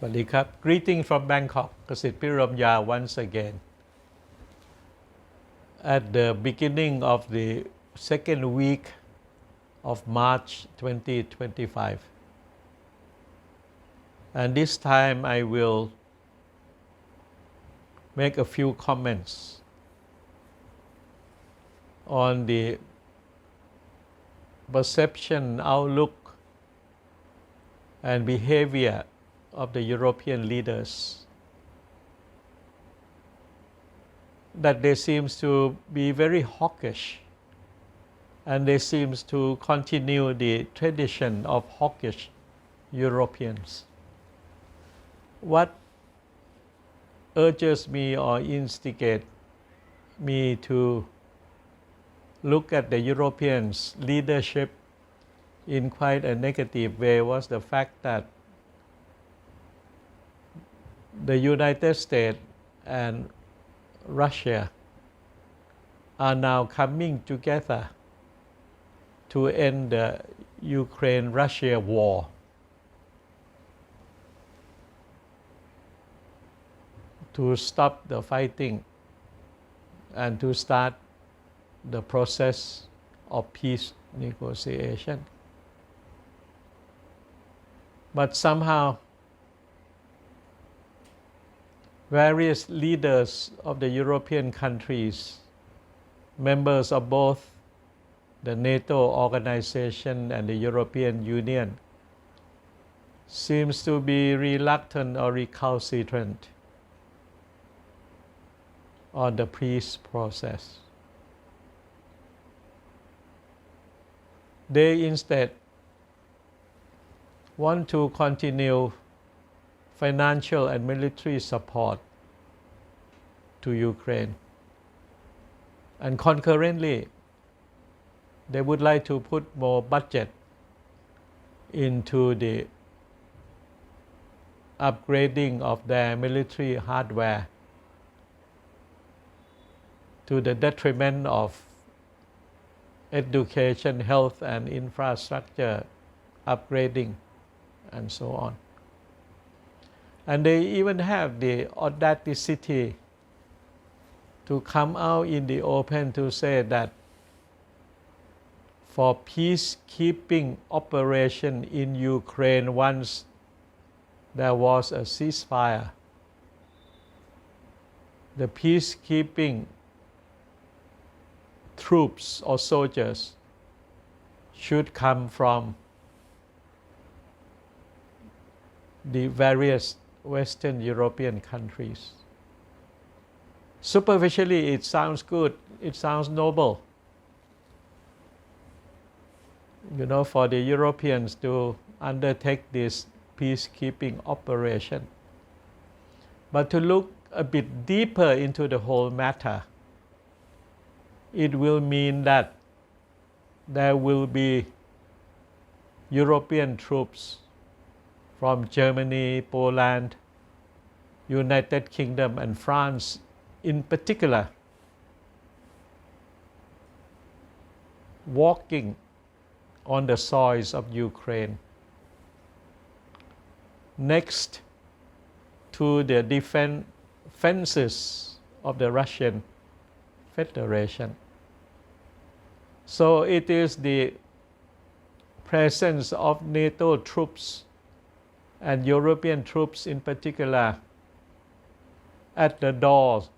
วัสดีครับ Greeting from Bangkok Kasit Piromya once again. At the beginning of the second week of March 2025, and this time I will make a few comments on the perception, outlook, and behavior of the European leaders, that they seem to be very hawkish, and they seem to continue the tradition of hawkish Europeans. What urges me or instigates me to look at the Europeans' leadership in quite a negative way was the fact that the United States and Russia are now coming together to end the Ukraine-Russia war. To stop the fighting and to start the process of peace negotiation. But somehow various leaders of the European countries, members of both the NATO organization and the European Union, seems to be reluctant or recalcitrant on the peace process. They instead want to continue financial and military support to Ukraine, and concurrently they would like to put more budget into the upgrading of their military hardware, to the detriment of education, health, and infrastructure upgrading, and so on. And they even have the audacity to come out in the open to say that for peacekeeping operation in Ukraine, once there was a ceasefire, the peacekeeping troops or soldiers should come from the various Western European countries. Superficially, it sounds good, it sounds noble, for the Europeans to undertake this peacekeeping operation. But to look a bit deeper into the whole matter, it will mean that there will be European troops from Germany, Poland, United Kingdom, and France in particular, walking on the soils of Ukraine next to the defenses of the Russian Federation. So it is the presence of NATO troops and European troops in particular at the doors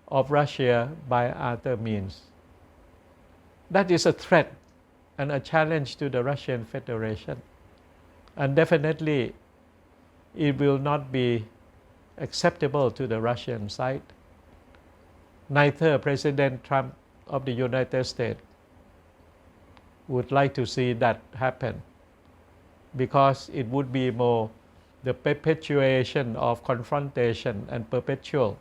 of Russia by other means. That is a threat and a challenge to the Russian Federation. And definitely it will not be acceptable to the Russian side. Neither President Trump of the United States would like to see that happen, because it would be more the perpetuation of confrontation and perpetual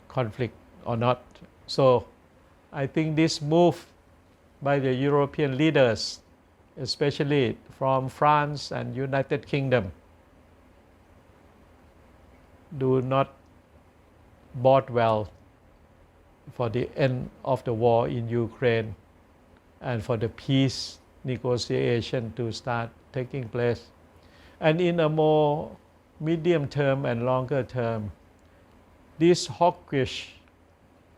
conflict or not. So I think this move by the European leaders, especially from France and United Kingdom, do not bode well for the end of the war in Ukraine and for the peace negotiation to start taking place. And in a more medium term and longer term, this hawkish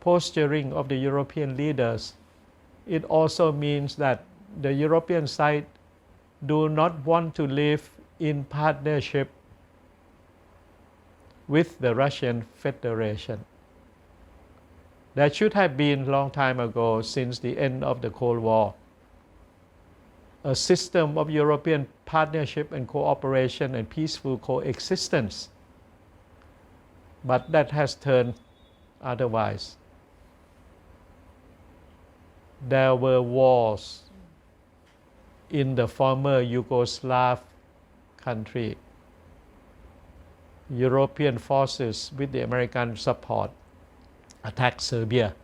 posturing of the European leaders, it also means that the European side do not want to live in partnership with the Russian Federation. That should have been a long time ago, since the end of the Cold War. A system of European partnership and cooperation and peaceful coexistence. But that has turned otherwise. There were wars in the former Yugoslav country. European forces with the American support attacked Serbia.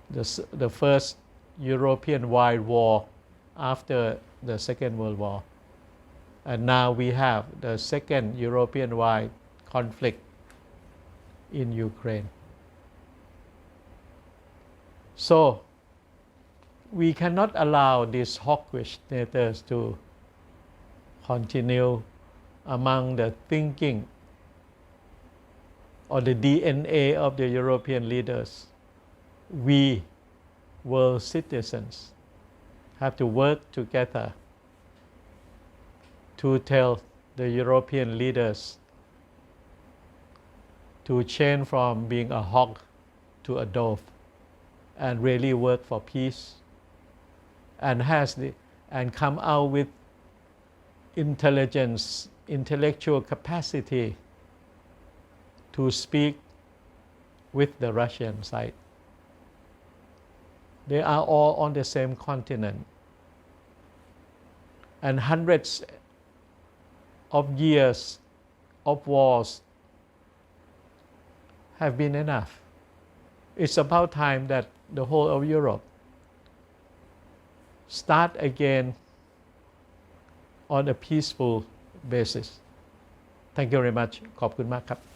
The first European-wide war after the Second World War. And now we have the second European-wide conflict in Ukraine. So we cannot allow these hawkish natures to continue among the thinking or the DNA of the European leaders. We, world citizens, have to work together to tell the European leaders to change from being a hawk to a dove and really work for peace and come out with intelligence, intellectual capacity to speak with the Russian side. They are all on the same continent, and hundreds of years of wars have been enough. It's about time that the whole of Europe start again on a peaceful basis. Thank you very much. ขอบคุณมากครับ